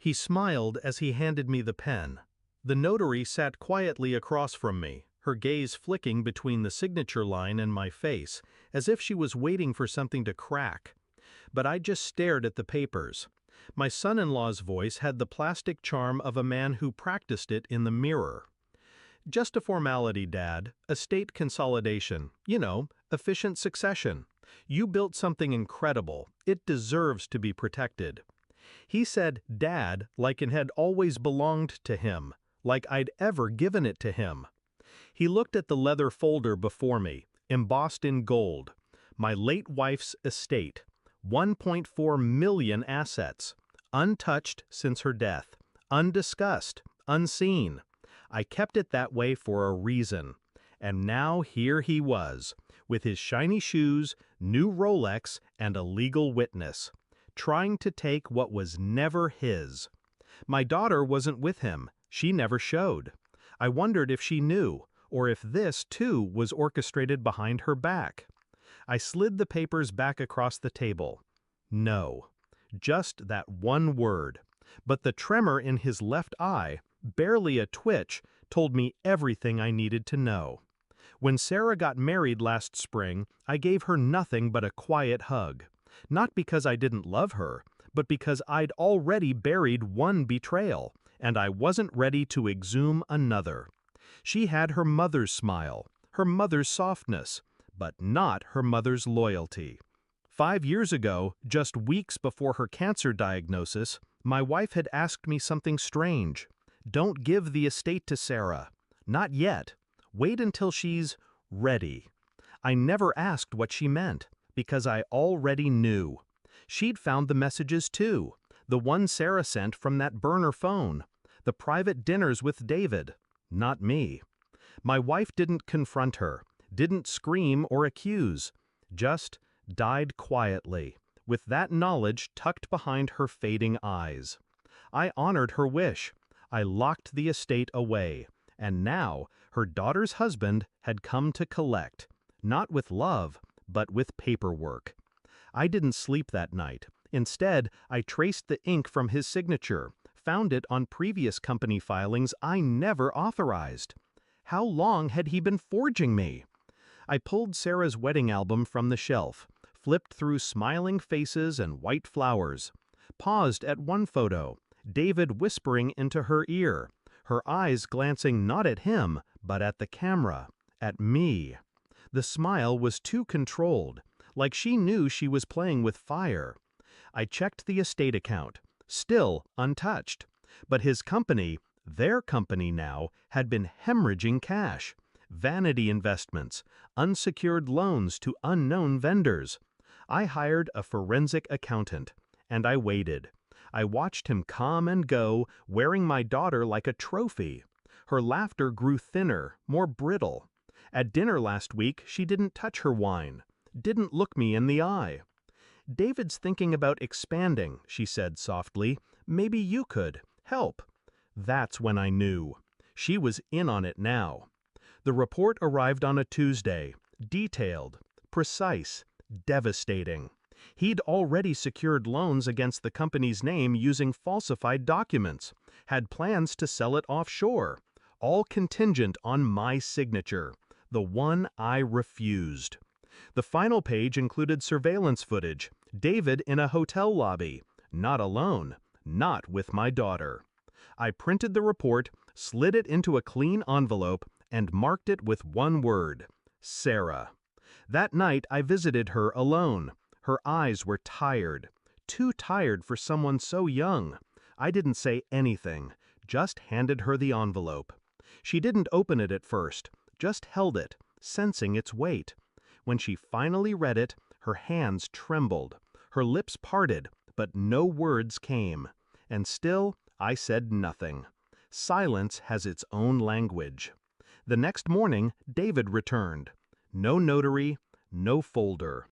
He smiled as he handed me the pen. The notary sat quietly across from me, her gaze flicking between the signature line and my face, as if she was waiting for something to crack. But I just stared at the papers. My son-in-law's voice had the plastic charm of a man who practiced it in the mirror. "Just a formality, Dad. Estate consolidation. You know, efficient succession. You built something incredible. It deserves to be protected." He said Dad like it had always belonged to him, like I'd ever given it to him. He looked at the leather folder before me, embossed in gold. My late wife's estate. 1.4 million assets. Untouched since her death. Undiscussed. Unseen. I kept it that way for a reason. And now here he was, with his shiny shoes, new Rolex, and a legal witness, trying to take what was never his. My daughter wasn't with him. She never showed. I wondered if she knew, or if this, too, was orchestrated behind her back. I slid the papers back across the table. No. Just that one word. But the tremor in his left eye, barely a twitch, told me everything I needed to know. When Sarah got married last spring, I gave her nothing but a quiet hug. Not because I didn't love her, but because I'd already buried one betrayal, and I wasn't ready to exhume another. She had her mother's smile, her mother's softness, but not her mother's loyalty. 5 years ago, just weeks before her cancer diagnosis, my wife had asked me something strange. "Don't give the estate to Sarah. Not yet. Wait until she's ready." I never asked what she meant, because I already knew. She'd found the messages too, the one Sarah sent from that burner phone, the private dinners with David, not me. My wife didn't confront her, didn't scream or accuse, just died quietly, with that knowledge tucked behind her fading eyes. I honored her wish. I locked the estate away, and now her daughter's husband had come to collect, not with love, but with paperwork. I didn't sleep that night. Instead, I traced the ink from his signature, found it on previous company filings I never authorized. How long had he been forging me? I pulled Sarah's wedding album from the shelf, flipped through smiling faces and white flowers, paused at one photo, David whispering into her ear, her eyes glancing not at him, but at the camera, at me. The smile was too controlled, like she knew she was playing with fire. I checked the estate account, still untouched, but his company, their company now, had been hemorrhaging cash. Vanity investments, unsecured loans to unknown vendors. I hired a forensic accountant, and I waited. I watched him come and go, wearing my daughter like a trophy. Her laughter grew thinner, more brittle. At dinner last week, she didn't touch her wine, didn't look me in the eye. "David's thinking about expanding," she said softly. "Maybe you could help." That's when I knew. She was in on it now. The report arrived on a Tuesday, detailed, precise, devastating. He'd already secured loans against the company's name using falsified documents, had plans to sell it offshore, all contingent on my signature, the one I refused. The final page included surveillance footage, David in a hotel lobby, not alone, not with my daughter. I printed the report, slid it into a clean envelope, and marked it with one word: Sarah. That night I visited her alone. Her eyes were tired, too tired for someone so young. I didn't say anything, just handed her the envelope. She didn't open it at first, just held it, sensing its weight. When she finally read it, her hands trembled, her lips parted, but no words came. And still, I said nothing. Silence has its own language. The next morning, David returned. No notary, no folder.